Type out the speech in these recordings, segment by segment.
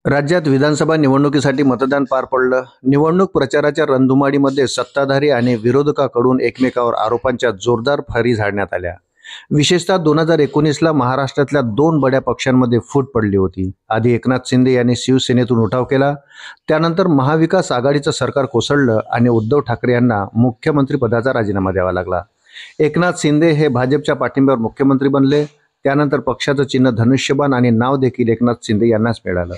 राज्यात विधानसभा निवडणुकीसाठी मतदान पार पडलं. निवडणूक प्रचाराच्या रणधुमाळीमध्ये सत्ताधारी आणि विरोधकाकडून एकमेकावर आरोपांच्या जोरदार फैरी झाडण्यात आल्या. विशेषतः 2019ला महाराष्ट्रातल्या दोन बड्या पक्षांमध्ये फूट पडली होती. आधी एकनाथ शिंदे यांनी शिवसेनेतून उठाव केला. त्यानंतर महाविकास आघाडीचं सरकार कोसळलं आणि उद्धव ठाकरे यांना मुख्यमंत्रीपदाचा राजीनामा द्यावा लागला. एकनाथ शिंदे हे भाजपच्या पाठिंब्यावर मुख्यमंत्री बनले. त्यानंतर पक्षाचं चिन्ह धनुष्यबाण आणि नाव देखील एकनाथ शिंदे यांनाच मिळालं.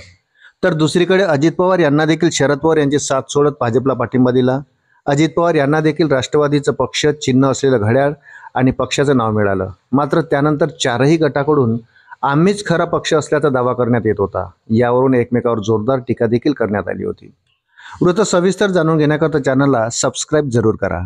तर दुसरीकडे अजित पवार यांना देखील शरद पवार यांची साथ सोडत भाजपला पाठिंबा दिला. अजित पवार यांना देखील राष्ट्रवादीचं पक्ष चिन्ह असलेलं घड्याळ आणि पक्षाचं नाव मिळालं. मात्र त्यानंतर चारही गटाकडून आम्हीच खरा पक्ष असल्याचा दावा करण्यात येत होता. यावरून एकमेकावर जोरदार टीका देखील करण्यात आली होती. वृत्त सविस्तर जाणून घेण्याकरता चॅनलला सबस्क्राईब जरूर करा.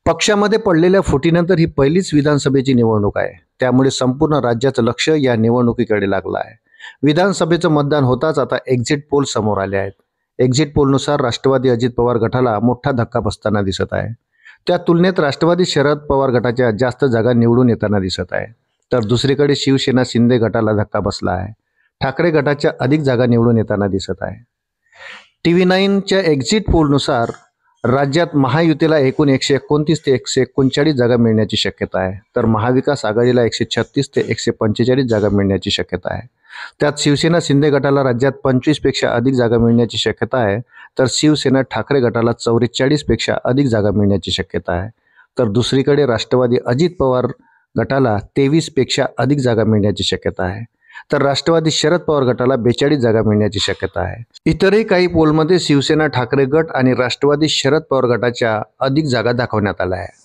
पक्षामध्ये पडलेल्या फुटीनंतर ही पहिलीच विधानसभेची निवडणूक आहे. त्यामुळे संपूर्ण राज्याचं लक्ष या निवडणुकीकडे लागलं आहे. विधानसभेचं मतदान होताच आता एक्झिट पोल समोर आले आहेत. एक्झिट पोलनुसार राष्ट्रवादी अजित पवार गटाला मोठा धक्का बसताना दिसत आहे. त्या तुलनेत राष्ट्रवादी शरद पवार गटाच्या जास्त जागा निवडून येताना दिसत आहे. तर दुसरीकडे शिवसेना शिंदे गटाला धक्का बसला आहे. ठाकरे गटाच्या अधिक जागा निवडून येताना दिसत आहे. TV9च्या एक्झिट पोलनुसार राज्यात महायुतीला एकूण 129 ते 139 जागा मिळण्याची शक्यता आहे. तर महाविकास आघाडीला 136 ते 145 जागा मिळण्याची शक्यता आहे. त्यात शिवसेना शिंदे गटाला राज्यात 25 पेक्षा अधिक जागा मिळण्याची शक्यता आहे. तर शिवसेना ठाकरे गटाला 44 पेक्षा अधिक जागा मिळण्याची शक्यता आहे. तर दुसरीकडे राष्ट्रवादी अजित पवार गटाला 23 पेक्षा अधिक जागा मिळण्याची शक्यता आहे. तर राष्ट्रवादी शरद पवार गटाला 42 जागा मिळण्याची शक्यता आहे. इतरही काही पोलमध्ये शिवसेना ठाकरे गट आणि राष्ट्रवादी शरद पवार गटाच्या अधिक जागा दाखवण्यात आल्या आहे.